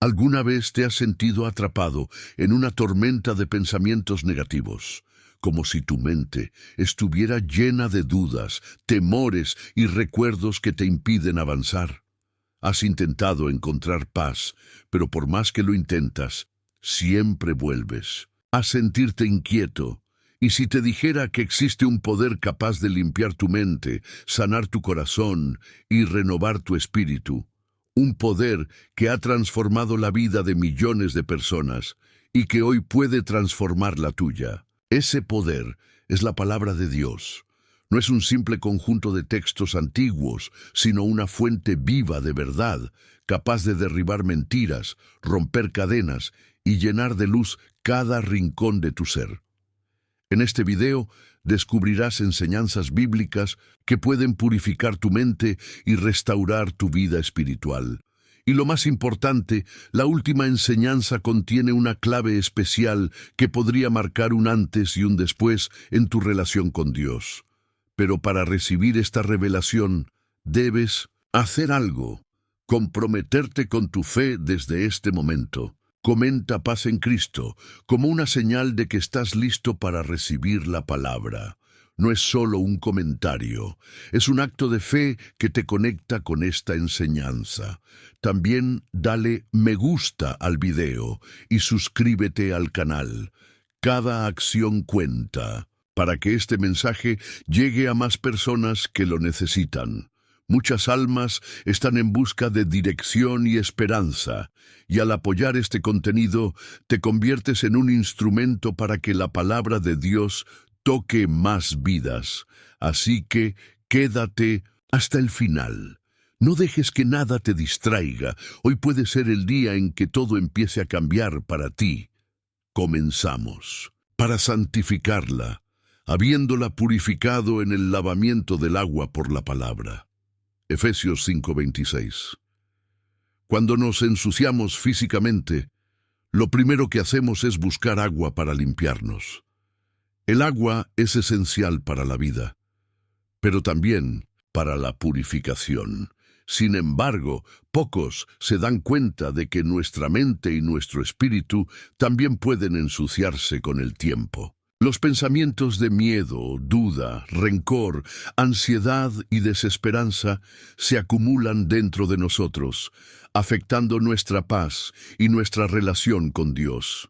¿Alguna vez te has sentido atrapado en una tormenta de pensamientos negativos, como si tu mente estuviera llena de dudas, temores y recuerdos que te impiden avanzar? Has intentado encontrar paz, pero por más que lo intentas, siempre vuelves a sentirte inquieto. Y si te dijera que existe un poder capaz de limpiar tu mente, sanar tu corazón y renovar tu espíritu, un poder que ha transformado la vida de millones de personas y que hoy puede transformar la tuya. Ese poder es la palabra de Dios. No es un simple conjunto de textos antiguos, sino una fuente viva de verdad, capaz de derribar mentiras, romper cadenas y llenar de luz cada rincón de tu ser. En este video descubrirás enseñanzas bíblicas que pueden purificar tu mente y restaurar tu vida espiritual. Y lo más importante, la última enseñanza contiene una clave especial que podría marcar un antes y un después en tu relación con Dios. Pero para recibir esta revelación, debes hacer algo, comprometerte con tu fe desde este momento. Comenta Paz en Cristo como una señal de que estás listo para recibir la palabra. No es solo un comentario, es un acto de fe que te conecta con esta enseñanza. También dale me gusta al video y suscríbete al canal. Cada acción cuenta para que este mensaje llegue a más personas que lo necesitan. Muchas almas están en busca de dirección y esperanza, y al apoyar este contenido, te conviertes en un instrumento para que la palabra de Dios toque más vidas. Así que quédate hasta el final. No dejes que nada te distraiga. Hoy puede ser el día en que todo empiece a cambiar para ti. Comenzamos. Para santificarla, habiéndola purificado en el lavamiento del agua por la palabra. Efesios 5:26. Cuando nos ensuciamos físicamente, lo primero que hacemos es buscar agua para limpiarnos. El agua es esencial para la vida, pero también para la purificación. Sin embargo, pocos se dan cuenta de que nuestra mente y nuestro espíritu también pueden ensuciarse con el tiempo. Los pensamientos de miedo, duda, rencor, ansiedad y desesperanza se acumulan dentro de nosotros, afectando nuestra paz y nuestra relación con Dios.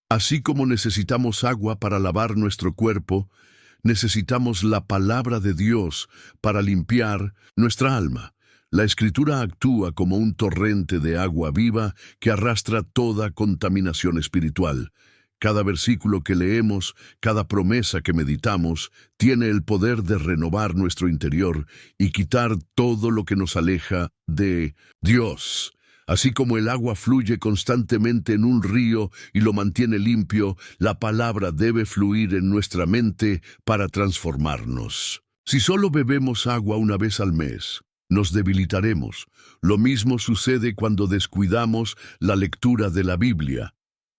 Así como necesitamos agua para lavar nuestro cuerpo, necesitamos la palabra de Dios para limpiar nuestra alma. La Escritura actúa como un torrente de agua viva que arrastra toda contaminación espiritual. Cada versículo que leemos, cada promesa que meditamos, tiene el poder de renovar nuestro interior y quitar todo lo que nos aleja de Dios. Así como el agua fluye constantemente en un río y lo mantiene limpio, la palabra debe fluir en nuestra mente para transformarnos. Si solo bebemos agua una vez al mes, nos debilitaremos. Lo mismo sucede cuando descuidamos la lectura de la Biblia.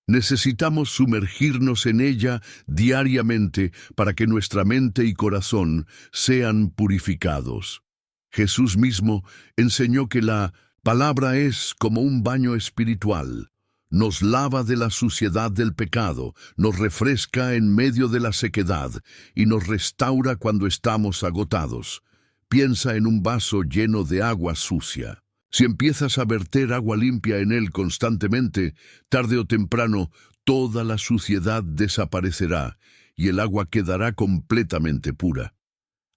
Necesitamos sumergirnos en ella diariamente para que nuestra mente y corazón sean purificados. Jesús mismo enseñó que la palabra es como un baño espiritual. Nos lava de la suciedad del pecado, nos refresca en medio de la sequedad y nos restaura cuando estamos agotados. Piensa en un vaso lleno de agua sucia. Si empiezas a verter agua limpia en él constantemente, tarde o temprano, toda la suciedad desaparecerá y el agua quedará completamente pura.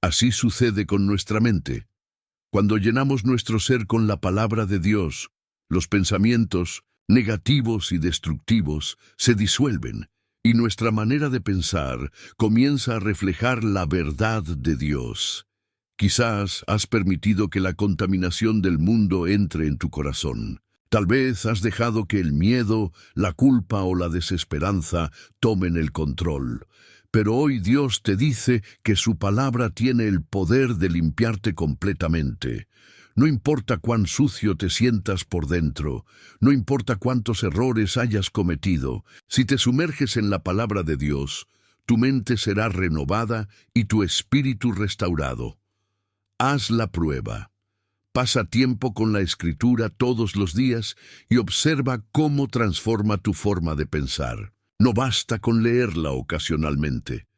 Así sucede con nuestra mente. Cuando llenamos nuestro ser con la palabra de Dios, los pensamientos negativos y destructivos se disuelven y nuestra manera de pensar comienza a reflejar la verdad de Dios. Quizás has permitido que la contaminación del mundo entre en tu corazón. Tal vez has dejado que el miedo, la culpa o la desesperanza tomen el control. Pero hoy Dios te dice que su palabra tiene el poder de limpiarte completamente. No importa cuán sucio te sientas por dentro, no importa cuántos errores hayas cometido, si te sumerges en la palabra de Dios, tu mente será renovada y tu espíritu restaurado. Haz la prueba. Pasa tiempo con la Escritura todos los días y observa cómo transforma tu forma de pensar. No basta con leerla ocasionalmente.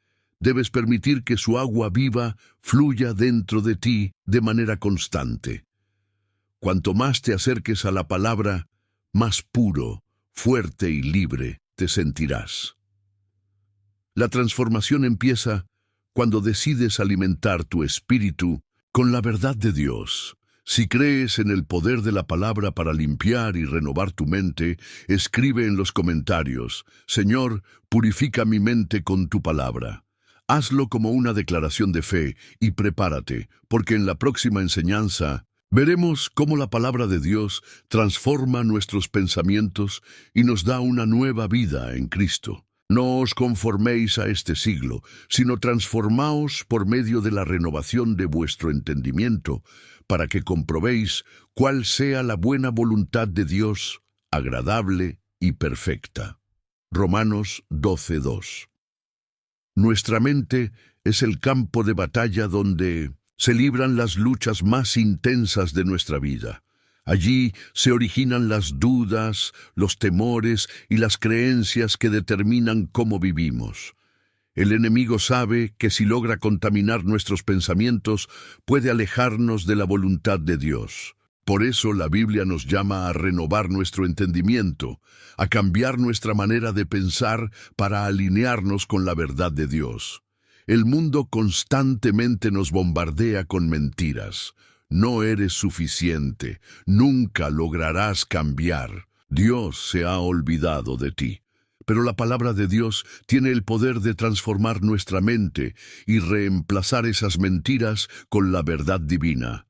Debes permitir que su agua viva fluya dentro de ti de manera constante. Cuanto más te acerques a la palabra, más puro, fuerte y libre te sentirás. La transformación empieza cuando decides alimentar tu espíritu con la verdad de Dios. Si crees en el poder de la palabra para limpiar y renovar tu mente, escribe en los comentarios: Señor, purifica mi mente con tu palabra. Hazlo como una declaración de fe y prepárate, porque en la próxima enseñanza veremos cómo la palabra de Dios transforma nuestros pensamientos y nos da una nueva vida en Cristo. No os conforméis a este siglo, sino transformaos por medio de la renovación de vuestro entendimiento, para que comprobéis cuál sea la buena voluntad de Dios, agradable y perfecta. Romanos 12:2. Nuestra mente es el campo de batalla donde se libran las luchas más intensas de nuestra vida. Allí se originan las dudas, los temores y las creencias que determinan cómo vivimos. El enemigo sabe que si logra contaminar nuestros pensamientos, puede alejarnos de la voluntad de Dios. Por eso la Biblia nos llama a renovar nuestro entendimiento, a cambiar nuestra manera de pensar para alinearnos con la verdad de Dios. El mundo constantemente nos bombardea con mentiras. No eres suficiente, nunca lograrás cambiar. Dios se ha olvidado de ti. Pero la palabra de Dios tiene el poder de transformar nuestra mente y reemplazar esas mentiras con la verdad divina.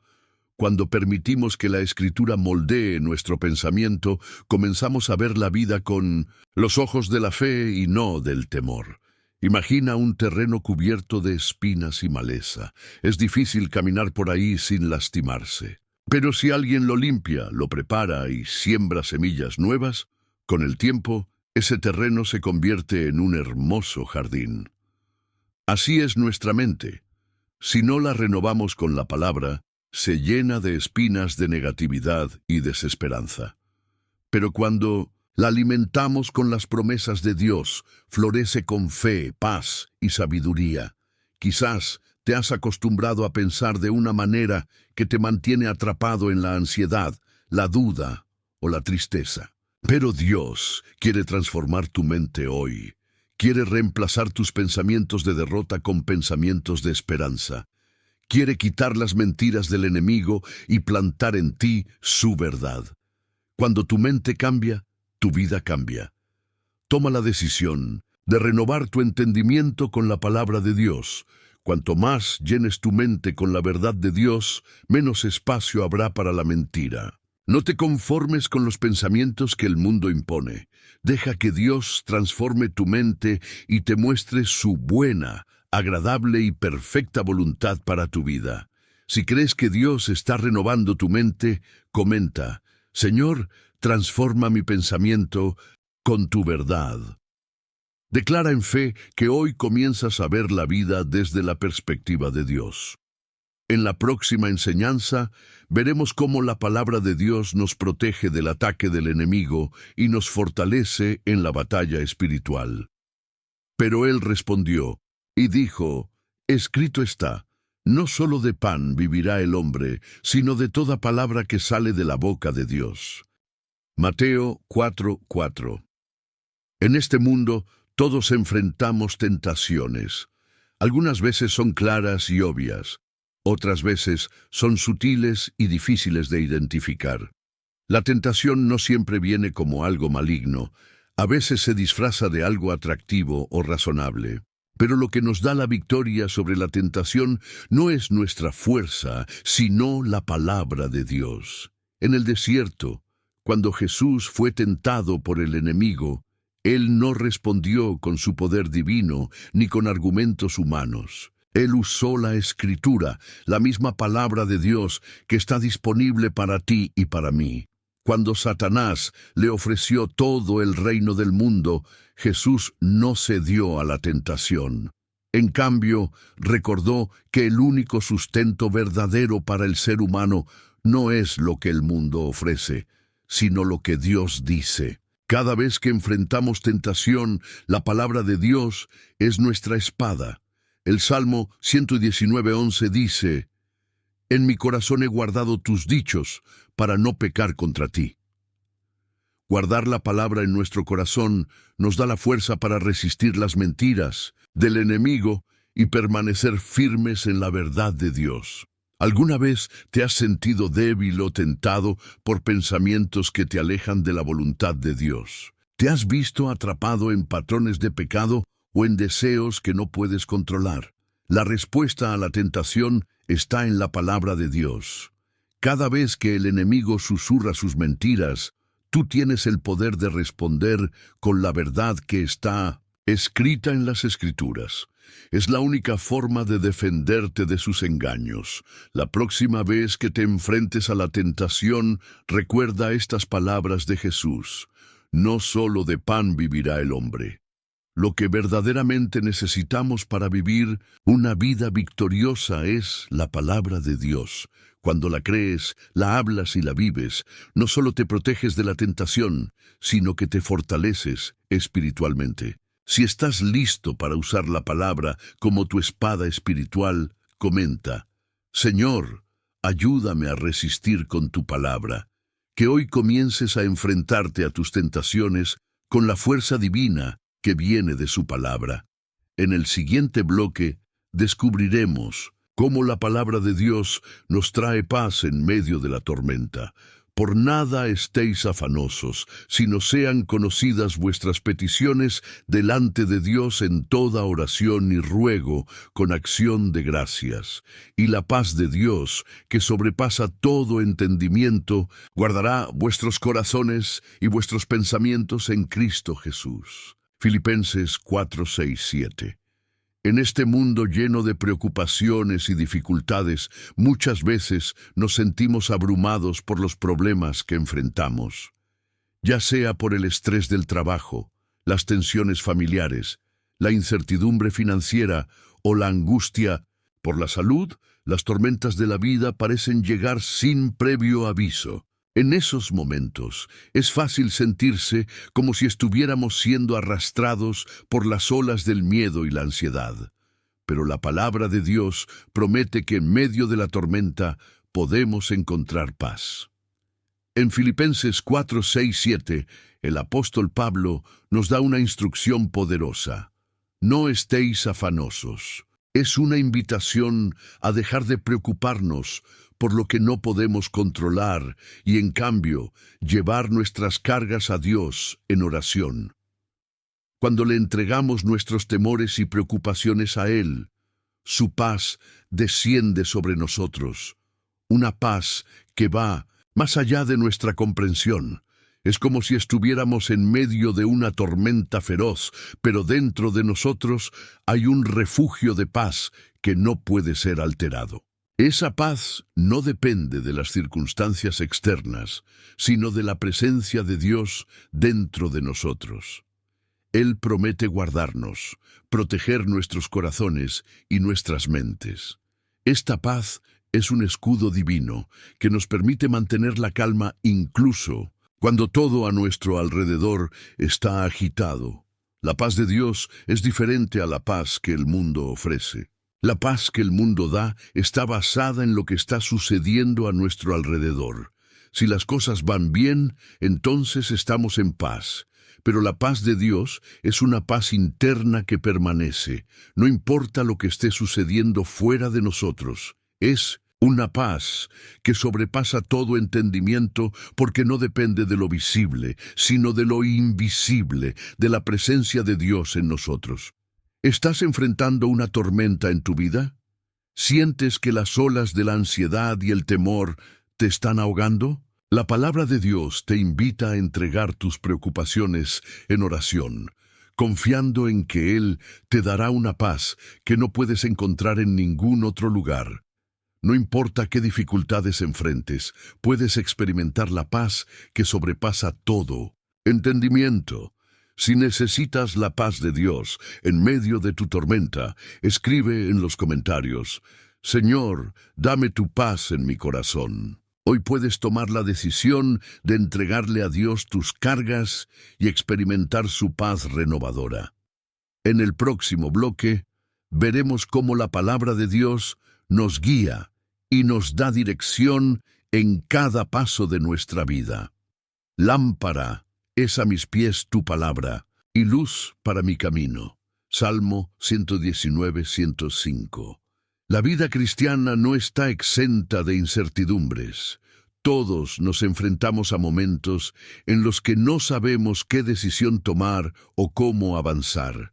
Cuando permitimos que la Escritura moldee nuestro pensamiento, comenzamos a ver la vida con los ojos de la fe y no del temor. Imagina un terreno cubierto de espinas y maleza. Es difícil caminar por ahí sin lastimarse. Pero si alguien lo limpia, lo prepara y siembra semillas nuevas, con el tiempo, ese terreno se convierte en un hermoso jardín. Así es nuestra mente. Si no la renovamos con la palabra, se llena de espinas de negatividad y desesperanza. Pero cuando la alimentamos con las promesas de Dios, florece con fe, paz y sabiduría. Quizás te has acostumbrado a pensar de una manera que te mantiene atrapado en la ansiedad, la duda o la tristeza. Pero Dios quiere transformar tu mente hoy. Quiere reemplazar tus pensamientos de derrota con pensamientos de esperanza. Quiere quitar las mentiras del enemigo y plantar en ti su verdad. Cuando tu mente cambia, tu vida cambia. Toma la decisión de renovar tu entendimiento con la palabra de Dios. Cuanto más llenes tu mente con la verdad de Dios, menos espacio habrá para la mentira. No te conformes con los pensamientos que el mundo impone. Deja que Dios transforme tu mente y te muestre su buena, agradable y perfecta voluntad para tu vida. Si crees que Dios está renovando tu mente, comenta: Señor, transforma mi pensamiento con tu verdad. Declara en fe que hoy comienzas a ver la vida desde la perspectiva de Dios. En la próxima enseñanza, veremos cómo la palabra de Dios nos protege del ataque del enemigo y nos fortalece en la batalla espiritual. Pero él respondió y dijo: Escrito está, no solo de pan vivirá el hombre, sino de toda palabra que sale de la boca de Dios. Mateo 4:4. En este mundo, todos enfrentamos tentaciones. Algunas veces son claras y obvias. Otras veces son sutiles y difíciles de identificar. La tentación no siempre viene como algo maligno. A veces se disfraza de algo atractivo o razonable. Pero lo que nos da la victoria sobre la tentación no es nuestra fuerza, sino la palabra de Dios. En el desierto, cuando Jesús fue tentado por el enemigo, Él no respondió con su poder divino ni con argumentos humanos. Él usó la Escritura, la misma palabra de Dios que está disponible para ti y para mí. Cuando Satanás le ofreció todo el reino del mundo, Jesús no cedió a la tentación. En cambio, recordó que el único sustento verdadero para el ser humano no es lo que el mundo ofrece, sino lo que Dios dice. Cada vez que enfrentamos tentación, la palabra de Dios es nuestra espada. El Salmo 119:11 dice: En mi corazón he guardado tus dichos para no pecar contra ti. Guardar la palabra en nuestro corazón nos da la fuerza para resistir las mentiras del enemigo y permanecer firmes en la verdad de Dios. ¿Alguna vez te has sentido débil o tentado por pensamientos que te alejan de la voluntad de Dios? ¿Te has visto atrapado en patrones de pecado o en deseos que no puedes controlar? La respuesta a la tentación está en la palabra de Dios. Cada vez que el enemigo susurra sus mentiras, tú tienes el poder de responder con la verdad que está escrita en las Escrituras. Es la única forma de defenderte de sus engaños. La próxima vez que te enfrentes a la tentación, recuerda estas palabras de Jesús: no solo de pan vivirá el hombre. Lo que verdaderamente necesitamos para vivir una vida victoriosa es la palabra de Dios. Cuando la crees, la hablas y la vives, no solo te proteges de la tentación, sino que te fortaleces espiritualmente. Si estás listo para usar la palabra como tu espada espiritual, comenta: Señor, ayúdame a resistir con tu palabra. Que hoy comiences a enfrentarte a tus tentaciones con la fuerza divina que viene de su palabra. En el siguiente bloque descubriremos cómo la palabra de Dios nos trae paz en medio de la tormenta. Por nada estéis afanosos, sino sean conocidas vuestras peticiones delante de Dios en toda oración y ruego con acción de gracias. Y la paz de Dios, que sobrepasa todo entendimiento, guardará vuestros corazones y vuestros pensamientos en Cristo Jesús. Filipenses 4, 6, 7. En este mundo lleno de preocupaciones y dificultades, muchas veces nos sentimos abrumados por los problemas que enfrentamos. Ya sea por el estrés del trabajo, las tensiones familiares, la incertidumbre financiera o la angustia por la salud, las tormentas de la vida parecen llegar sin previo aviso. En esos momentos es fácil sentirse como si estuviéramos siendo arrastrados por las olas del miedo y la ansiedad. Pero la palabra de Dios promete que en medio de la tormenta podemos encontrar paz. En Filipenses 4, 6, 7, el apóstol Pablo nos da una instrucción poderosa: no estéis afanosos. Es una invitación a dejar de preocuparnos por lo que no podemos controlar y, en cambio, llevar nuestras cargas a Dios en oración. Cuando le entregamos nuestros temores y preocupaciones a Él, su paz desciende sobre nosotros, una paz que va más allá de nuestra comprensión. Es como si estuviéramos en medio de una tormenta feroz, pero dentro de nosotros hay un refugio de paz que no puede ser alterado. Esa paz no depende de las circunstancias externas, sino de la presencia de Dios dentro de nosotros. Él promete guardarnos, proteger nuestros corazones y nuestras mentes. Esta paz es un escudo divino que nos permite mantener la calma incluso cuando todo a nuestro alrededor está agitado. La paz de Dios es diferente a la paz que el mundo ofrece. La paz que el mundo da está basada en lo que está sucediendo a nuestro alrededor. Si las cosas van bien, entonces estamos en paz. Pero la paz de Dios es una paz interna que permanece. No importa lo que esté sucediendo fuera de nosotros. Es una paz que sobrepasa todo entendimiento porque no depende de lo visible, sino de lo invisible, de la presencia de Dios en nosotros. ¿Estás enfrentando una tormenta en tu vida? ¿Sientes que las olas de la ansiedad y el temor te están ahogando? La palabra de Dios te invita a entregar tus preocupaciones en oración, confiando en que Él te dará una paz que no puedes encontrar en ningún otro lugar. No importa qué dificultades enfrentes, puedes experimentar la paz que sobrepasa todo entendimiento. Si necesitas la paz de Dios en medio de tu tormenta, escribe en los comentarios: Señor, dame tu paz en mi corazón. Hoy puedes tomar la decisión de entregarle a Dios tus cargas y experimentar su paz renovadora. En el próximo bloque, veremos cómo la palabra de Dios nos guía y nos da dirección en cada paso de nuestra vida. Lámpara es a mis pies tu palabra, y luz para mi camino. Salmo 119, 105. La vida cristiana no está exenta de incertidumbres. Todos nos enfrentamos a momentos en los que no sabemos qué decisión tomar o cómo avanzar.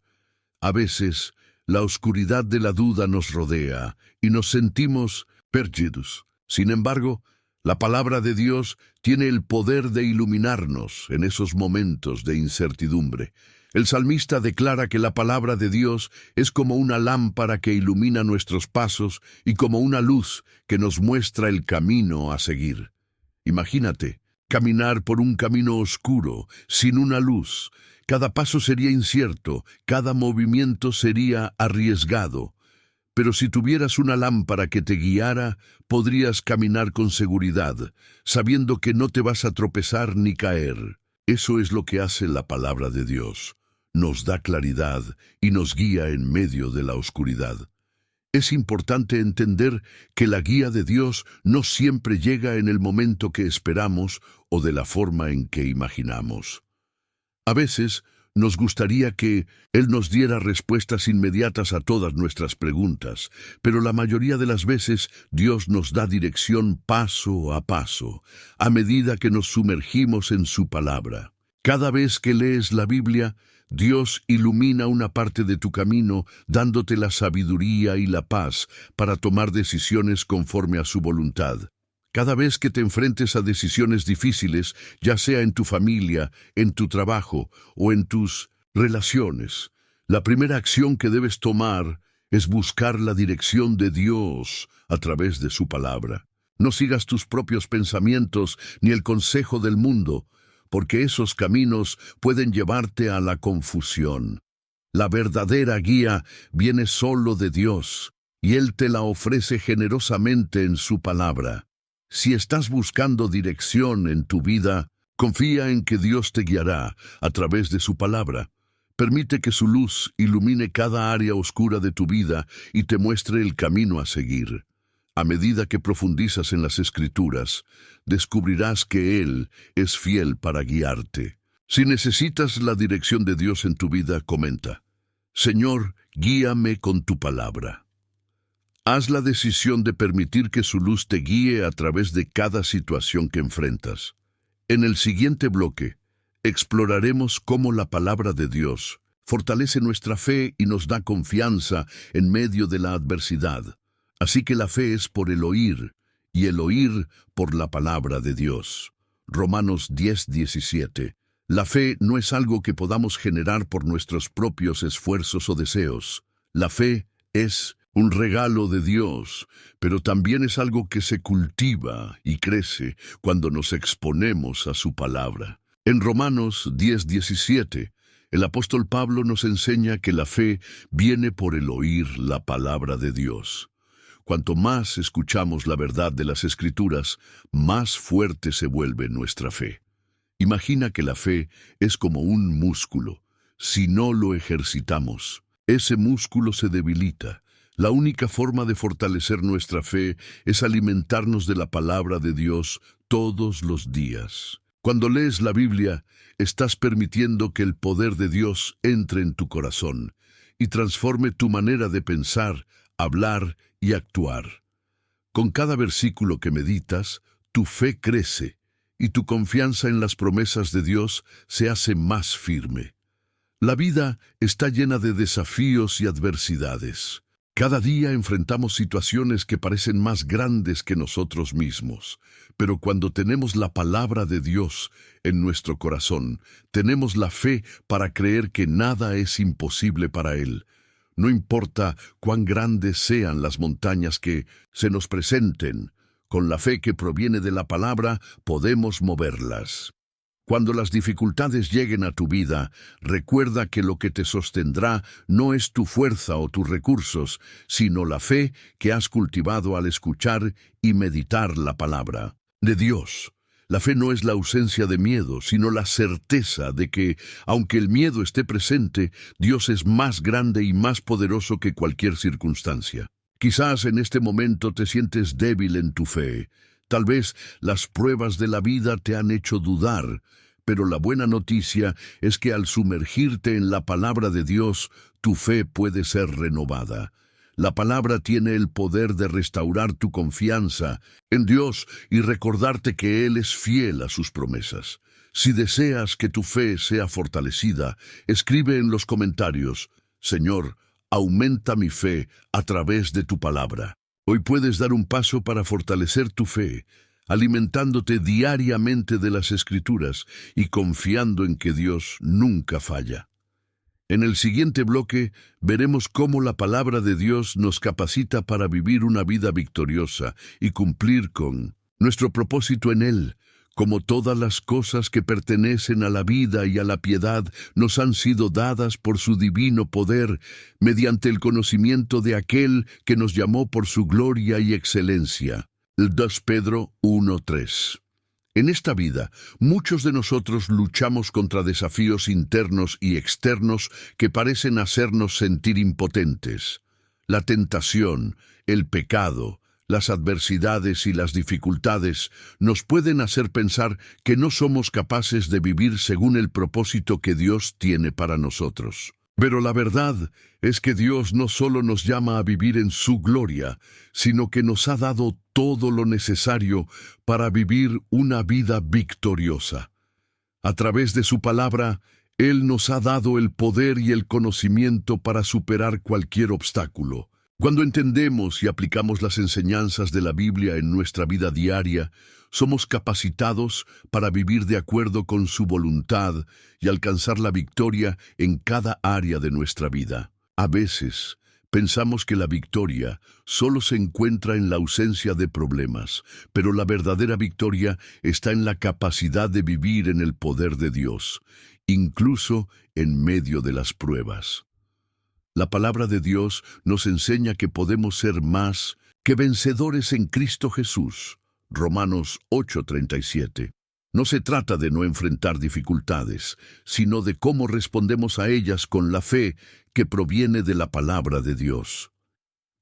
A veces, la oscuridad de la duda nos rodea y nos sentimos perdidos. Sin embargo, la palabra de Dios tiene el poder de iluminarnos en esos momentos de incertidumbre. El salmista declara que la palabra de Dios es como una lámpara que ilumina nuestros pasos y como una luz que nos muestra el camino a seguir. Imagínate, caminar por un camino oscuro, sin una luz. Cada paso sería incierto, cada movimiento sería arriesgado. Pero si tuvieras una lámpara que te guiara, podrías caminar con seguridad, sabiendo que no te vas a tropezar ni caer. Eso es lo que hace la palabra de Dios. Nos da claridad y nos guía en medio de la oscuridad. Es importante entender que la guía de Dios no siempre llega en el momento que esperamos o de la forma en que imaginamos. A veces, nos gustaría que Él nos diera respuestas inmediatas a todas nuestras preguntas, pero la mayoría de las veces Dios nos da dirección paso a paso, a medida que nos sumergimos en su palabra. Cada vez que lees la Biblia, Dios ilumina una parte de tu camino, dándote la sabiduría y la paz para tomar decisiones conforme a su voluntad. Cada vez que te enfrentes a decisiones difíciles, ya sea en tu familia, en tu trabajo o en tus relaciones, la primera acción que debes tomar es buscar la dirección de Dios a través de su palabra. No sigas tus propios pensamientos ni el consejo del mundo, porque esos caminos pueden llevarte a la confusión. La verdadera guía viene solo de Dios, y Él te la ofrece generosamente en su palabra. Si estás buscando dirección en tu vida, confía en que Dios te guiará a través de su palabra. Permite que su luz ilumine cada área oscura de tu vida y te muestre el camino a seguir. A medida que profundizas en las Escrituras, descubrirás que Él es fiel para guiarte. Si necesitas la dirección de Dios en tu vida, comenta: Señor, guíame con tu palabra. Haz la decisión de permitir que su luz te guíe a través de cada situación que enfrentas. En el siguiente bloque, exploraremos cómo la palabra de Dios fortalece nuestra fe y nos da confianza en medio de la adversidad. Así que la fe es por el oír, y el oír por la palabra de Dios. Romanos 10:17. La fe no es algo que podamos generar por nuestros propios esfuerzos o deseos. La fe es un regalo de Dios, pero también es algo que se cultiva y crece cuando nos exponemos a su palabra. En Romanos 10:17, el apóstol Pablo nos enseña que la fe viene por el oír la palabra de Dios. Cuanto más escuchamos la verdad de las Escrituras, más fuerte se vuelve nuestra fe. Imagina que la fe es como un músculo. Si no lo ejercitamos, ese músculo se debilita. La única forma de fortalecer nuestra fe es alimentarnos de la palabra de Dios todos los días. Cuando lees la Biblia, estás permitiendo que el poder de Dios entre en tu corazón y transforme tu manera de pensar, hablar y actuar. Con cada versículo que meditas, tu fe crece y tu confianza en las promesas de Dios se hace más firme. La vida está llena de desafíos y adversidades. Cada día enfrentamos situaciones que parecen más grandes que nosotros mismos, pero cuando tenemos la palabra de Dios en nuestro corazón, tenemos la fe para creer que nada es imposible para Él. No importa cuán grandes sean las montañas que se nos presenten, con la fe que proviene de la palabra podemos moverlas. Cuando las dificultades lleguen a tu vida, recuerda que lo que te sostendrá no es tu fuerza o tus recursos, sino la fe que has cultivado al escuchar y meditar la palabra. de Dios. La fe no es la ausencia de miedo, sino la certeza de que, aunque el miedo esté presente, Dios es más grande y más poderoso que cualquier circunstancia. Quizás en este momento te sientes débil en tu fe. Tal vez las pruebas de la vida te han hecho dudar, pero la buena noticia es que al sumergirte en la palabra de Dios, tu fe puede ser renovada. La palabra tiene el poder de restaurar tu confianza en Dios y recordarte que Él es fiel a sus promesas. Si deseas que tu fe sea fortalecida, escribe en los comentarios: Señor, aumenta mi fe a través de tu palabra. Hoy puedes dar un paso para fortalecer tu fe, alimentándote diariamente de las Escrituras y confiando en que Dios nunca falla. En el siguiente bloque veremos cómo la palabra de Dios nos capacita para vivir una vida victoriosa y cumplir con nuestro propósito en Él. Como todas las cosas que pertenecen a la vida y a la piedad nos han sido dadas por su divino poder, mediante el conocimiento de aquel que nos llamó por su gloria y excelencia. 2 Pedro 1:3. En esta vida, muchos de nosotros luchamos contra desafíos internos y externos que parecen hacernos sentir impotentes. La tentación, el pecado, las adversidades y las dificultades nos pueden hacer pensar que no somos capaces de vivir según el propósito que Dios tiene para nosotros. Pero la verdad es que Dios no solo nos llama a vivir en su gloria, sino que nos ha dado todo lo necesario para vivir una vida victoriosa. A través de su palabra, Él nos ha dado el poder y el conocimiento para superar cualquier obstáculo. Cuando entendemos y aplicamos las enseñanzas de la Biblia en nuestra vida diaria, somos capacitados para vivir de acuerdo con su voluntad y alcanzar la victoria en cada área de nuestra vida. A veces, pensamos que la victoria solo se encuentra en la ausencia de problemas, pero la verdadera victoria está en la capacidad de vivir en el poder de Dios, incluso en medio de las pruebas. La palabra de Dios nos enseña que podemos ser más que vencedores en Cristo Jesús. Romanos 8:37. No se trata de no enfrentar dificultades, sino de cómo respondemos a ellas con la fe que proviene de la palabra de Dios.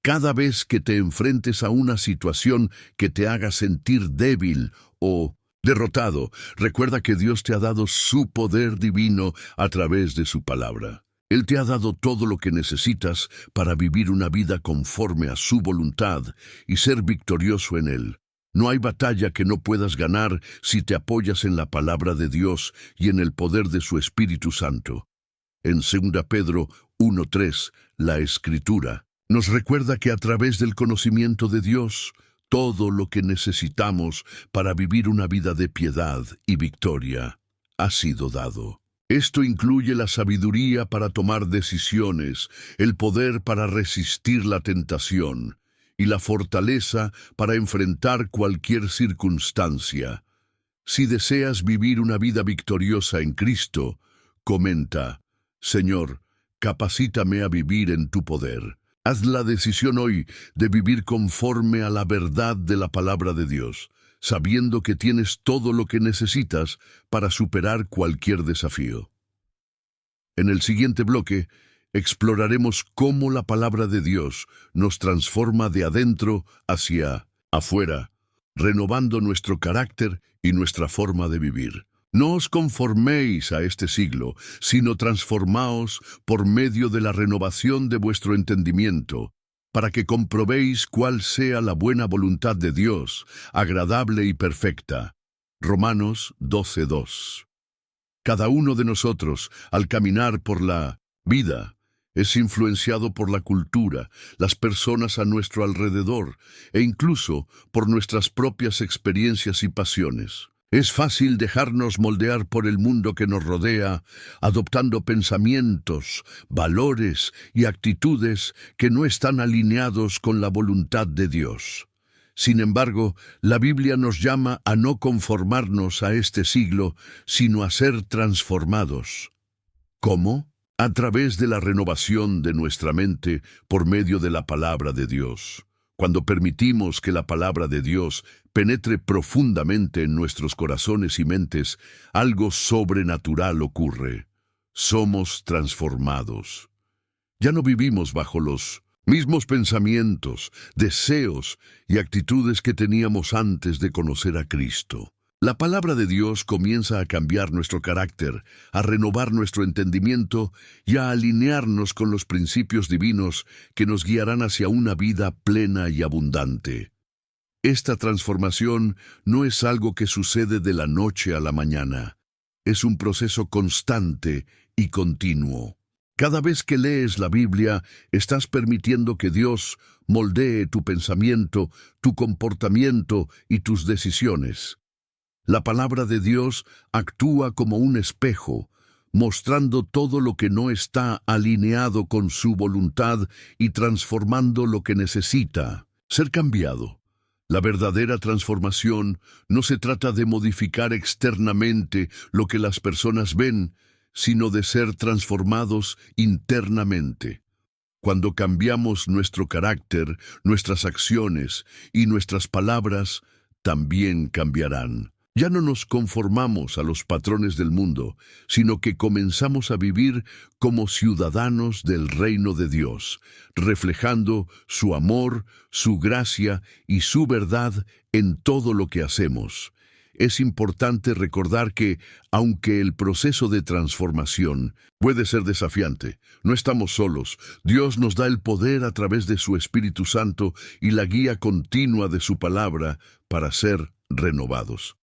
Cada vez que te enfrentes a una situación que te haga sentir débil o derrotado, recuerda que Dios te ha dado su poder divino a través de su palabra. Él te ha dado todo lo que necesitas para vivir una vida conforme a su voluntad y ser victorioso en Él. No hay batalla que no puedas ganar si te apoyas en la palabra de Dios y en el poder de su Espíritu Santo. En 2 Pedro 1:3, la Escritura nos recuerda que a través del conocimiento de Dios, todo lo que necesitamos para vivir una vida de piedad y victoria ha sido dado. Esto incluye la sabiduría para tomar decisiones, el poder para resistir la tentación y la fortaleza para enfrentar cualquier circunstancia. Si deseas vivir una vida victoriosa en Cristo, comenta: Señor, capacítame a vivir en tu poder. Haz la decisión hoy de vivir conforme a la verdad de la palabra de Dios, sabiendo que tienes todo lo que necesitas para superar cualquier desafío. En el siguiente bloque, exploraremos cómo la palabra de Dios nos transforma de adentro hacia afuera, renovando nuestro carácter y nuestra forma de vivir. No os conforméis a este siglo, sino transformaos por medio de la renovación de vuestro entendimiento, para que comprobéis cuál sea la buena voluntad de Dios, agradable y perfecta. Romanos 12:2. Cada uno de nosotros, al caminar por la vida, es influenciado por la cultura, las personas a nuestro alrededor e incluso por nuestras propias experiencias y pasiones. Es fácil dejarnos moldear por el mundo que nos rodea, adoptando pensamientos, valores y actitudes que no están alineados con la voluntad de Dios. Sin embargo, la Biblia nos llama a no conformarnos a este siglo, sino a ser transformados. ¿Cómo? A través de la renovación de nuestra mente por medio de la palabra de Dios. Cuando permitimos que la palabra de Dios penetre profundamente en nuestros corazones y mentes, algo sobrenatural ocurre. Somos transformados. Ya no vivimos bajo los mismos pensamientos, deseos y actitudes que teníamos antes de conocer a Cristo. La palabra de Dios comienza a cambiar nuestro carácter, a renovar nuestro entendimiento y a alinearnos con los principios divinos que nos guiarán hacia una vida plena y abundante. Esta transformación no es algo que sucede de la noche a la mañana. Es un proceso constante y continuo. Cada vez que lees la Biblia, estás permitiendo que Dios moldee tu pensamiento, tu comportamiento y tus decisiones. La palabra de Dios actúa como un espejo, mostrando todo lo que no está alineado con su voluntad y transformando lo que necesita ser cambiado. La verdadera transformación no se trata de modificar externamente lo que las personas ven, sino de ser transformados internamente. Cuando cambiamos nuestro carácter, nuestras acciones y nuestras palabras también cambiarán. Ya no nos conformamos a los patrones del mundo, sino que comenzamos a vivir como ciudadanos del reino de Dios, reflejando su amor, su gracia y su verdad en todo lo que hacemos. Es importante recordar que, aunque el proceso de transformación puede ser desafiante, no estamos solos. Dios nos da el poder a través de su Espíritu Santo y la guía continua de su palabra para ser renovados.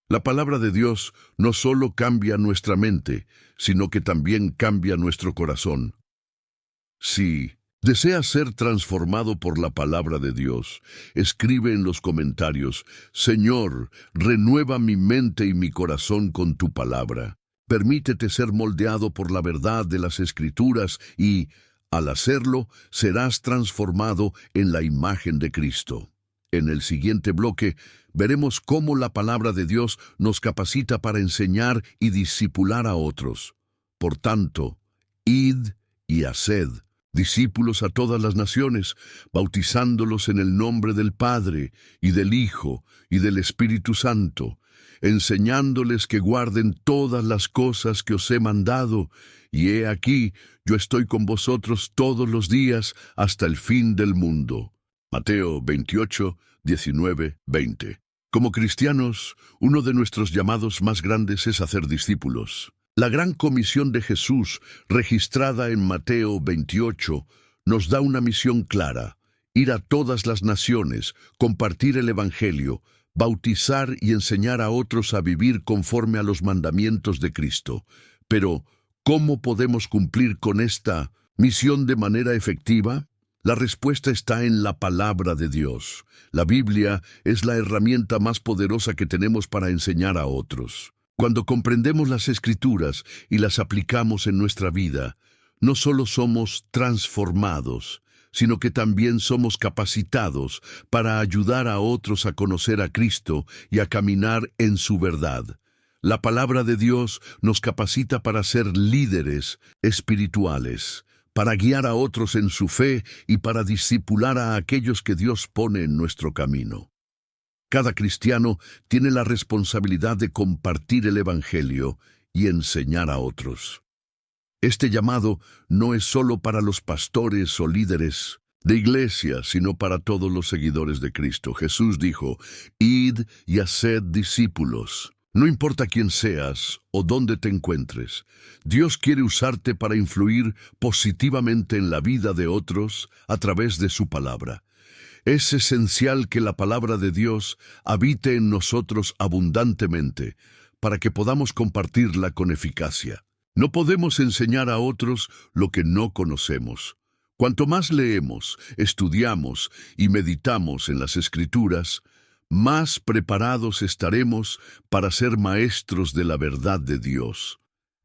La palabra de Dios no solo cambia nuestra mente, sino que también cambia nuestro corazón. Si deseas ser transformado por la palabra de Dios, escribe en los comentarios: Señor, renueva mi mente y mi corazón con tu palabra. Permítete ser moldeado por la verdad de las Escrituras y, al hacerlo, serás transformado en la imagen de Cristo. En el siguiente bloque, veremos cómo la palabra de Dios nos capacita para enseñar y discipular a otros. Por tanto, id y haced discípulos a todas las naciones, bautizándolos en el nombre del Padre, y del Hijo, y del Espíritu Santo, enseñándoles que guarden todas las cosas que os he mandado, y he aquí, yo estoy con vosotros todos los días hasta el fin del mundo. Mateo 28, 19, 20. Como cristianos, uno de nuestros llamados más grandes es hacer discípulos. La gran comisión de Jesús, registrada en Mateo 28, nos da una misión clara: ir a todas las naciones, compartir el Evangelio, bautizar y enseñar a otros a vivir conforme a los mandamientos de Cristo. Pero, ¿cómo podemos cumplir con esta misión de manera efectiva? La respuesta está en la palabra de Dios. La Biblia es la herramienta más poderosa que tenemos para enseñar a otros. Cuando comprendemos las Escrituras y las aplicamos en nuestra vida, no solo somos transformados, sino que también somos capacitados para ayudar a otros a conocer a Cristo y a caminar en su verdad. La palabra de Dios nos capacita para ser líderes espirituales, para guiar a otros en su fe y para discipular a aquellos que Dios pone en nuestro camino. Cada cristiano tiene la responsabilidad de compartir el Evangelio y enseñar a otros. Este llamado no es solo para los pastores o líderes de iglesia, sino para todos los seguidores de Cristo. Jesús dijo: «Id y haced discípulos». No importa quién seas o dónde te encuentres, Dios quiere usarte para influir positivamente en la vida de otros a través de su palabra. Es esencial que la palabra de Dios habite en nosotros abundantemente para que podamos compartirla con eficacia. No podemos enseñar a otros lo que no conocemos. Cuanto más leemos, estudiamos y meditamos en las Escrituras, más preparados estaremos para ser maestros de la verdad de Dios.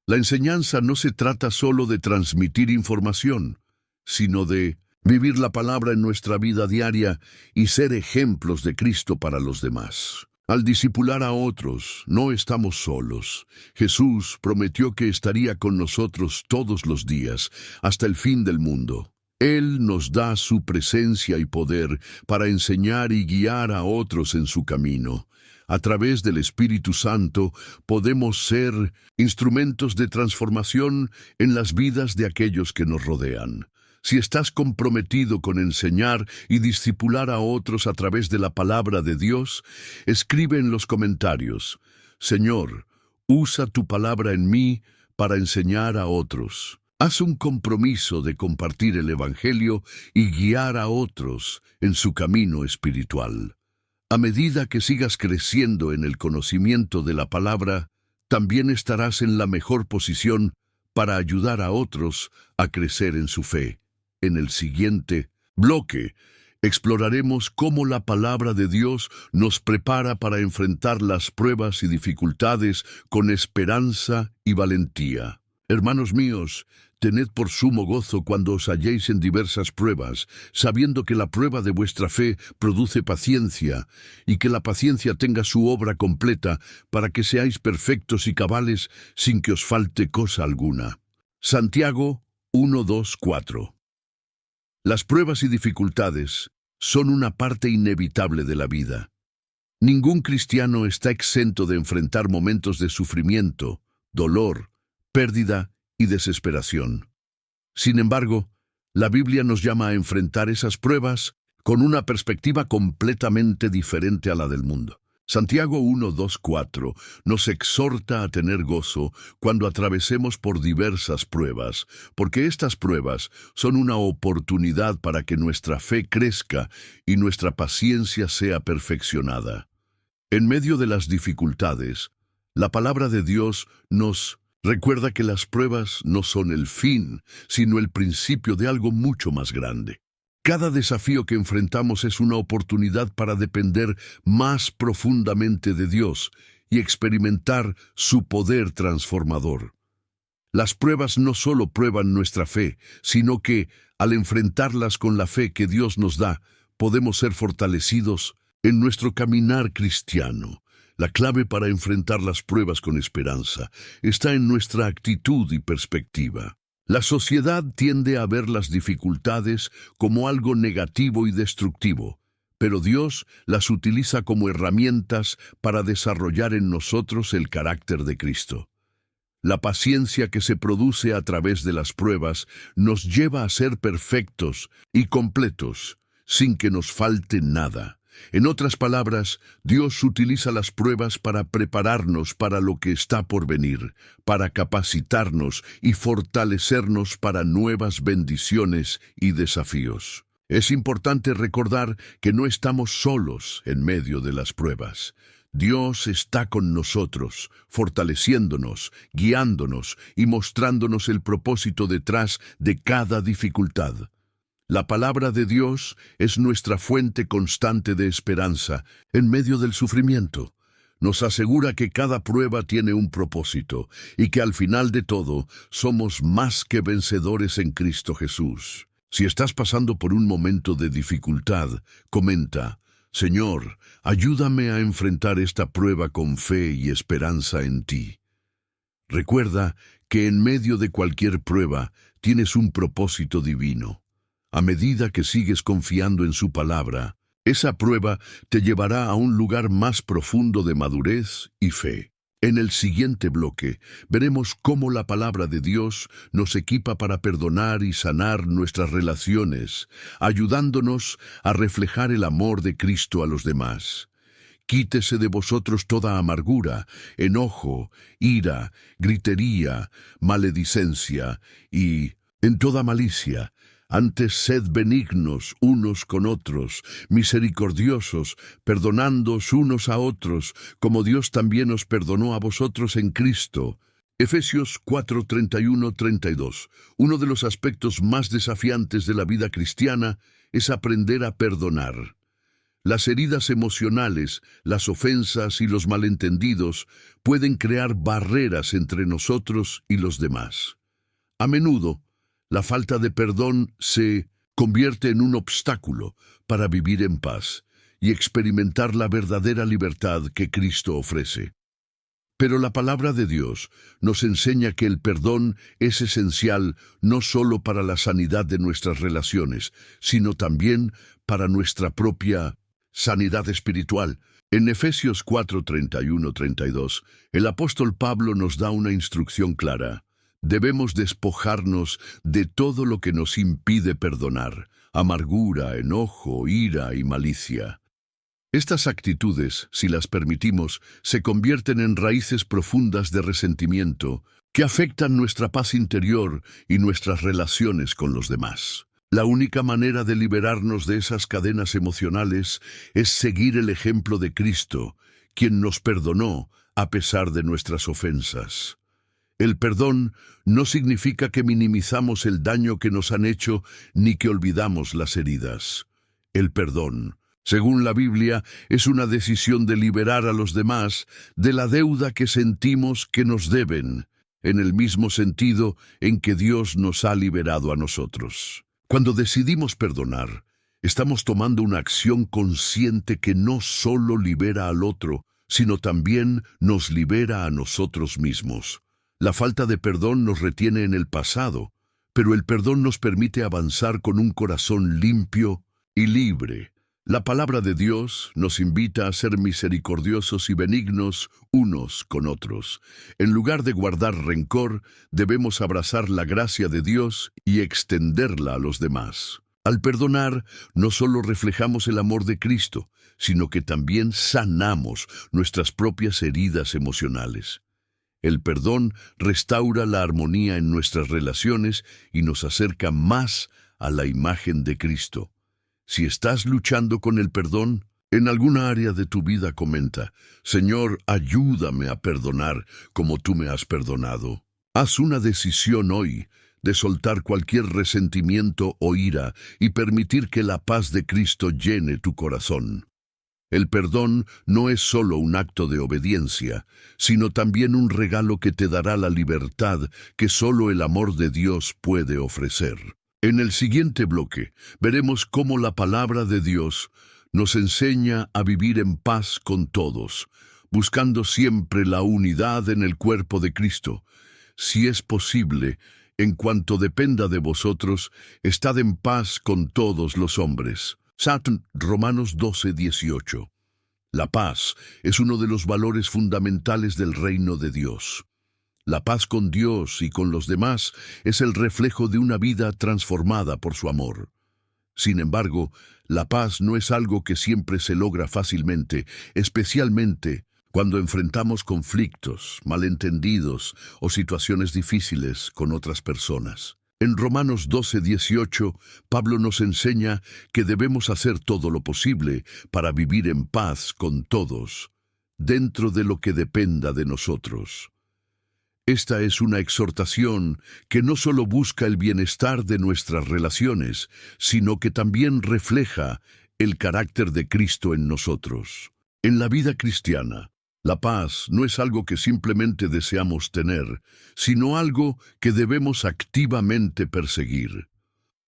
La enseñanza no se trata solo de transmitir información, sino de vivir la palabra en nuestra vida diaria y ser ejemplos de Cristo para los demás. Al discipular a otros, no estamos solos. Jesús prometió que estaría con nosotros todos los días, hasta el fin del mundo. Él nos da su presencia y poder para enseñar y guiar a otros en su camino. A través del Espíritu Santo podemos ser instrumentos de transformación en las vidas de aquellos que nos rodean. Si estás comprometido con enseñar y discipular a otros a través de la palabra de Dios, escribe en los comentarios: Señor, usa tu palabra en mí para enseñar a otros. Haz un compromiso de compartir el Evangelio y guiar a otros en su camino espiritual. A medida que sigas creciendo en el conocimiento de la palabra, también estarás en la mejor posición para ayudar a otros a crecer en su fe. En el siguiente bloque, exploraremos cómo la palabra de Dios nos prepara para enfrentar las pruebas y dificultades con esperanza y valentía. Hermanos míos, tened por sumo gozo cuando os halléis en diversas pruebas, sabiendo que la prueba de vuestra fe produce paciencia, y que la paciencia tenga su obra completa, para que seáis perfectos y cabales sin que os falte cosa alguna. Santiago 1:2-4. Las pruebas y dificultades son una parte inevitable de la vida. Ningún cristiano está exento de enfrentar momentos de sufrimiento, dolor, pérdida y desesperación. Sin embargo, la Biblia nos llama a enfrentar esas pruebas con una perspectiva completamente diferente a la del mundo. Santiago 1:2-4 nos exhorta a tener gozo cuando atravesemos por diversas pruebas, porque estas pruebas son una oportunidad para que nuestra fe crezca y nuestra paciencia sea perfeccionada. En medio de las dificultades, la palabra de Dios nos recuerda que las pruebas no son el fin, sino el principio de algo mucho más grande. Cada desafío que enfrentamos es una oportunidad para depender más profundamente de Dios y experimentar su poder transformador. Las pruebas no solo prueban nuestra fe, sino que, al enfrentarlas con la fe que Dios nos da, podemos ser fortalecidos en nuestro caminar cristiano. La clave para enfrentar las pruebas con esperanza está en nuestra actitud y perspectiva. La sociedad tiende a ver las dificultades como algo negativo y destructivo, pero Dios las utiliza como herramientas para desarrollar en nosotros el carácter de Cristo. La paciencia que se produce a través de las pruebas nos lleva a ser perfectos y completos, sin que nos falte nada. En otras palabras, Dios utiliza las pruebas para prepararnos para lo que está por venir, para capacitarnos y fortalecernos para nuevas bendiciones y desafíos. Es importante recordar que no estamos solos en medio de las pruebas. Dios está con nosotros, fortaleciéndonos, guiándonos y mostrándonos el propósito detrás de cada dificultad. La palabra de Dios es nuestra fuente constante de esperanza en medio del sufrimiento. Nos asegura que cada prueba tiene un propósito y que al final de todo somos más que vencedores en Cristo Jesús. Si estás pasando por un momento de dificultad, comenta: Señor, ayúdame a enfrentar esta prueba con fe y esperanza en ti. Recuerda que en medio de cualquier prueba tienes un propósito divino. A medida que sigues confiando en su palabra, esa prueba te llevará a un lugar más profundo de madurez y fe. En el siguiente bloque, veremos cómo la palabra de Dios nos equipa para perdonar y sanar nuestras relaciones, ayudándonos a reflejar el amor de Cristo a los demás. Quítese de vosotros toda amargura, enojo, ira, gritería, maledicencia y, en toda malicia. Antes sed benignos unos con otros, misericordiosos, perdonándoos unos a otros, como Dios también os perdonó a vosotros en Cristo. Efesios 4:31-32. Uno de los aspectos más desafiantes de la vida cristiana es aprender a perdonar. Las heridas emocionales, las ofensas y los malentendidos pueden crear barreras entre nosotros y los demás. A menudo, la falta de perdón se convierte en un obstáculo para vivir en paz y experimentar la verdadera libertad que Cristo ofrece. Pero la palabra de Dios nos enseña que el perdón es esencial no solo para la sanidad de nuestras relaciones, sino también para nuestra propia sanidad espiritual. En Efesios 4:31-32, el apóstol Pablo nos da una instrucción clara. Debemos despojarnos de todo lo que nos impide perdonar: amargura, enojo, ira y malicia. Estas actitudes, si las permitimos, se convierten en raíces profundas de resentimiento que afectan nuestra paz interior y nuestras relaciones con los demás. La única manera de liberarnos de esas cadenas emocionales es seguir el ejemplo de Cristo, quien nos perdonó a pesar de nuestras ofensas. El perdón no significa que minimizamos el daño que nos han hecho ni que olvidamos las heridas. El perdón, según la Biblia, es una decisión de liberar a los demás de la deuda que sentimos que nos deben, en el mismo sentido en que Dios nos ha liberado a nosotros. Cuando decidimos perdonar, estamos tomando una acción consciente que no solo libera al otro, sino también nos libera a nosotros mismos. La falta de perdón nos retiene en el pasado, pero el perdón nos permite avanzar con un corazón limpio y libre. La palabra de Dios nos invita a ser misericordiosos y benignos unos con otros. En lugar de guardar rencor, debemos abrazar la gracia de Dios y extenderla a los demás. Al perdonar, no solo reflejamos el amor de Cristo, sino que también sanamos nuestras propias heridas emocionales. El perdón restaura la armonía en nuestras relaciones y nos acerca más a la imagen de Cristo. Si estás luchando con el perdón, en alguna área de tu vida comenta: Señor, ayúdame a perdonar como tú me has perdonado. Haz una decisión hoy de soltar cualquier resentimiento o ira y permitir que la paz de Cristo llene tu corazón. El perdón no es solo un acto de obediencia, sino también un regalo que te dará la libertad que solo el amor de Dios puede ofrecer. En el siguiente bloque, veremos cómo la palabra de Dios nos enseña a vivir en paz con todos, buscando siempre la unidad en el cuerpo de Cristo. Si es posible, en cuanto dependa de vosotros, estad en paz con todos los hombres. Romanos 12:18. La paz es uno de los valores fundamentales del reino de Dios. La paz con Dios y con los demás es el reflejo de una vida transformada por su amor. Sin embargo, la paz no es algo que siempre se logra fácilmente, especialmente cuando enfrentamos conflictos, malentendidos o situaciones difíciles con otras personas. En Romanos 12:18, Pablo nos enseña que debemos hacer todo lo posible para vivir en paz con todos, dentro de lo que dependa de nosotros. Esta es una exhortación que no solo busca el bienestar de nuestras relaciones, sino que también refleja el carácter de Cristo en nosotros. En la vida cristiana, la paz no es algo que simplemente deseamos tener, sino algo que debemos activamente perseguir.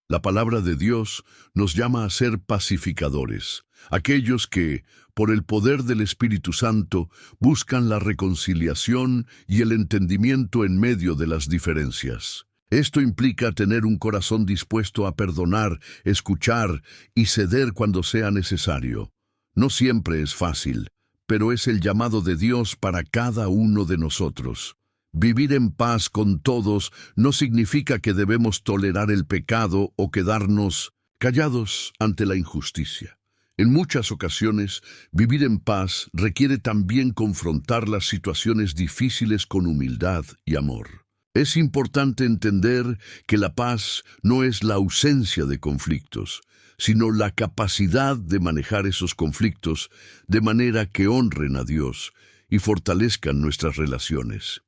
La palabra de Dios nos llama a ser pacificadores, aquellos que, por el poder del Espíritu Santo, buscan la reconciliación y el entendimiento en medio de las diferencias. Esto implica tener un corazón dispuesto a perdonar, escuchar y ceder cuando sea necesario. No siempre es fácil, pero es el llamado de Dios para cada uno de nosotros. Vivir en paz con todos no significa que debemos tolerar el pecado o quedarnos callados ante la injusticia. En muchas ocasiones, vivir en paz requiere también confrontar las situaciones difíciles con humildad y amor. Es importante entender que la paz no es la ausencia de conflictos, sino la capacidad de manejar esos conflictos de manera que honren a Dios y fortalezcan nuestras relaciones.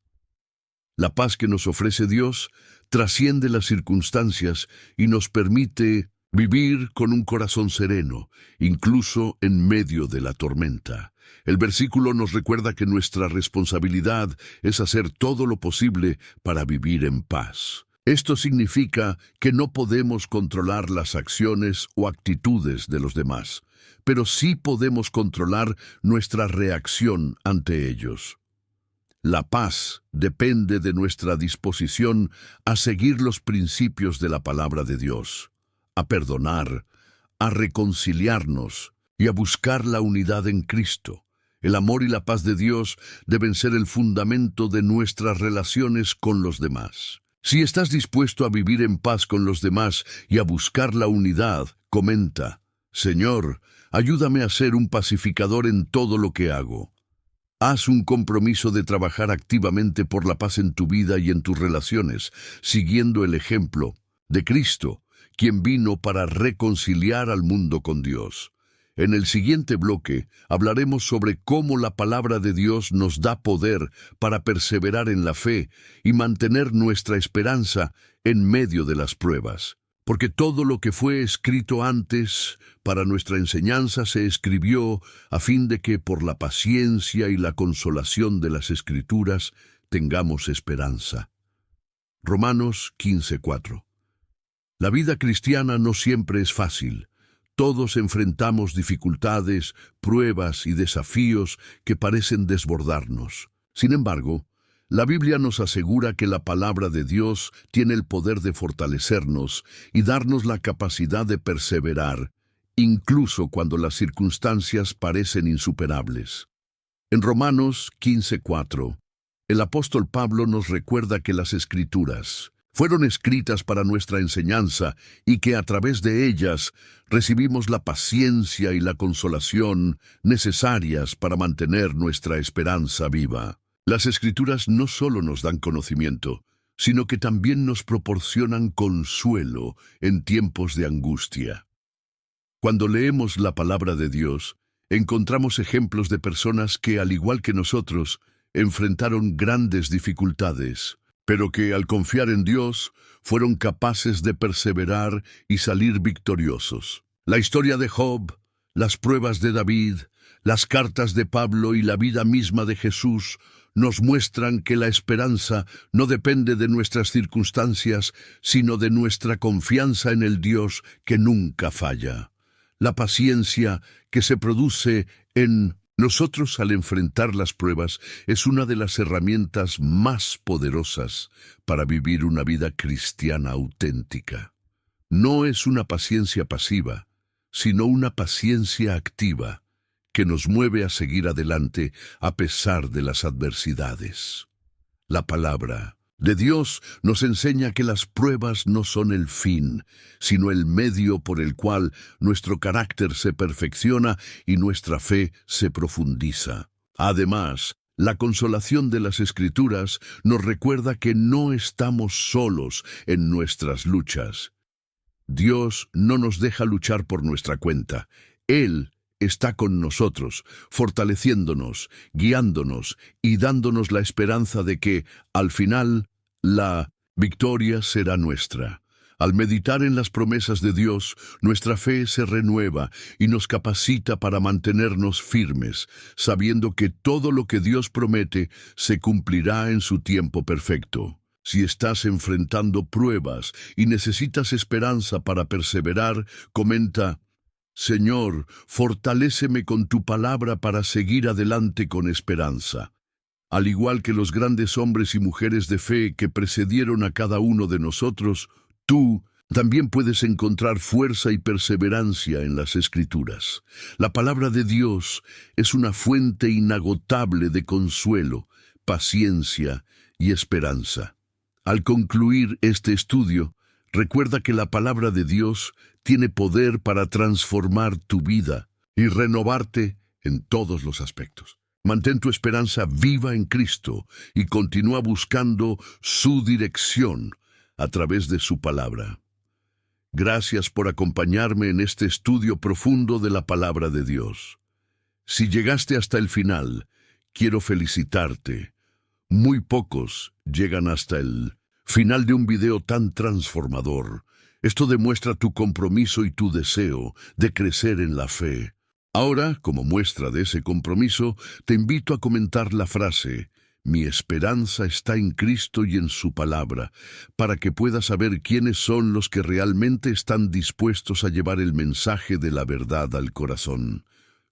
La paz que nos ofrece Dios trasciende las circunstancias y nos permite vivir con un corazón sereno, incluso en medio de la tormenta. El versículo nos recuerda que nuestra responsabilidad es hacer todo lo posible para vivir en paz. Esto significa que no podemos controlar las acciones o actitudes de los demás, pero sí podemos controlar nuestra reacción ante ellos. La paz depende de nuestra disposición a seguir los principios de la palabra de Dios, a perdonar, a reconciliarnos y a buscar la unidad en Cristo. El amor y la paz de Dios deben ser el fundamento de nuestras relaciones con los demás. Si estás dispuesto a vivir en paz con los demás y a buscar la unidad, comenta: Señor, ayúdame a ser un pacificador en todo lo que hago. Haz un compromiso de trabajar activamente por la paz en tu vida y en tus relaciones, siguiendo el ejemplo de Cristo, quien vino para reconciliar al mundo con Dios. En el siguiente bloque hablaremos sobre cómo la palabra de Dios nos da poder para perseverar en la fe y mantener nuestra esperanza en medio de las pruebas. Porque todo lo que fue escrito antes para nuestra enseñanza se escribió a fin de que por la paciencia y la consolación de las Escrituras tengamos esperanza. Romanos 15:4. La vida cristiana no siempre es fácil. Todos enfrentamos dificultades, pruebas y desafíos que parecen desbordarnos. Sin embargo, la Biblia nos asegura que la palabra de Dios tiene el poder de fortalecernos y darnos la capacidad de perseverar, incluso cuando las circunstancias parecen insuperables. En Romanos 15:4, el apóstol Pablo nos recuerda que las Escrituras fueron escritas para nuestra enseñanza y que a través de ellas recibimos la paciencia y la consolación necesarias para mantener nuestra esperanza viva. Las Escrituras no solo nos dan conocimiento, sino que también nos proporcionan consuelo en tiempos de angustia. Cuando leemos la palabra de Dios, encontramos ejemplos de personas que, al igual que nosotros, enfrentaron grandes dificultades, pero que al confiar en Dios fueron capaces de perseverar y salir victoriosos. La historia de Job, las pruebas de David, las cartas de Pablo y la vida misma de Jesús nos muestran que la esperanza no depende de nuestras circunstancias, sino de nuestra confianza en el Dios que nunca falla. La paciencia que se produce en nosotros al enfrentar las pruebas es una de las herramientas más poderosas para vivir una vida cristiana auténtica. No es una paciencia pasiva, sino una paciencia activa que nos mueve a seguir adelante a pesar de las adversidades. La palabra de Dios nos enseña que las pruebas no son el fin, sino el medio por el cual nuestro carácter se perfecciona y nuestra fe se profundiza. Además, la consolación de las Escrituras nos recuerda que no estamos solos en nuestras luchas. Dios no nos deja luchar por nuestra cuenta. Él está con nosotros, fortaleciéndonos, guiándonos y dándonos la esperanza de que, al final, la victoria será nuestra. Al meditar en las promesas de Dios, nuestra fe se renueva y nos capacita para mantenernos firmes, sabiendo que todo lo que Dios promete se cumplirá en su tiempo perfecto. Si estás enfrentando pruebas y necesitas esperanza para perseverar, comenta: Señor, fortaléceme con tu palabra para seguir adelante con esperanza. Al igual que los grandes hombres y mujeres de fe que precedieron a cada uno de nosotros, tú también puedes encontrar fuerza y perseverancia en las Escrituras. La palabra de Dios es una fuente inagotable de consuelo, paciencia y esperanza. Al concluir este estudio, recuerda que la palabra de Dios tiene poder para transformar tu vida y renovarte en todos los aspectos. Mantén tu esperanza viva en Cristo y continúa buscando su dirección a través de su palabra. Gracias por acompañarme en este estudio profundo de la palabra de Dios. Si llegaste hasta el final, quiero felicitarte. Muy pocos llegan hasta el final de un video tan transformador. Esto demuestra tu compromiso y tu deseo de crecer en la fe. Ahora, como muestra de ese compromiso, te invito a comentar la frase: mi esperanza está en Cristo y en su palabra, para que puedas saber quiénes son los que realmente están dispuestos a llevar el mensaje de la verdad al corazón.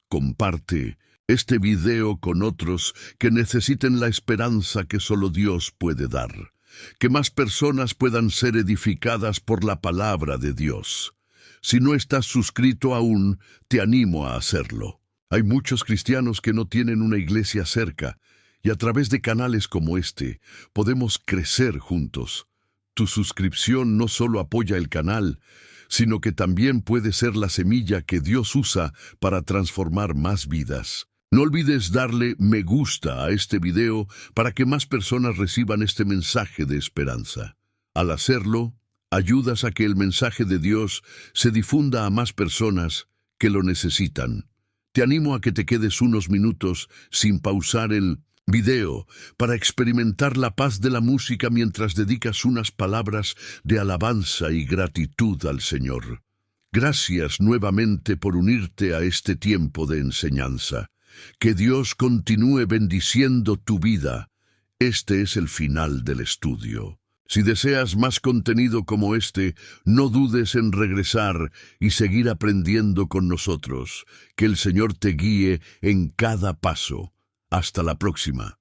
Comparte este video con otros que necesiten la esperanza que solo Dios puede dar. Que más personas puedan ser edificadas por la palabra de Dios. Si no estás suscrito aún, te animo a hacerlo. Hay muchos cristianos que no tienen una iglesia cerca, y a través de canales como este, podemos crecer juntos. Tu suscripción no solo apoya el canal, sino que también puede ser la semilla que Dios usa para transformar más vidas. No olvides darle me gusta a este video para que más personas reciban este mensaje de esperanza. Al hacerlo, ayudas a que el mensaje de Dios se difunda a más personas que lo necesitan. Te animo a que te quedes unos minutos sin pausar el video para experimentar la paz de la música mientras dedicas unas palabras de alabanza y gratitud al Señor. Gracias nuevamente por unirte a este tiempo de enseñanza. Que Dios continúe bendiciendo tu vida. Este es el final del estudio. Si deseas más contenido como este, no dudes en regresar y seguir aprendiendo con nosotros. Que el Señor te guíe en cada paso. Hasta la próxima.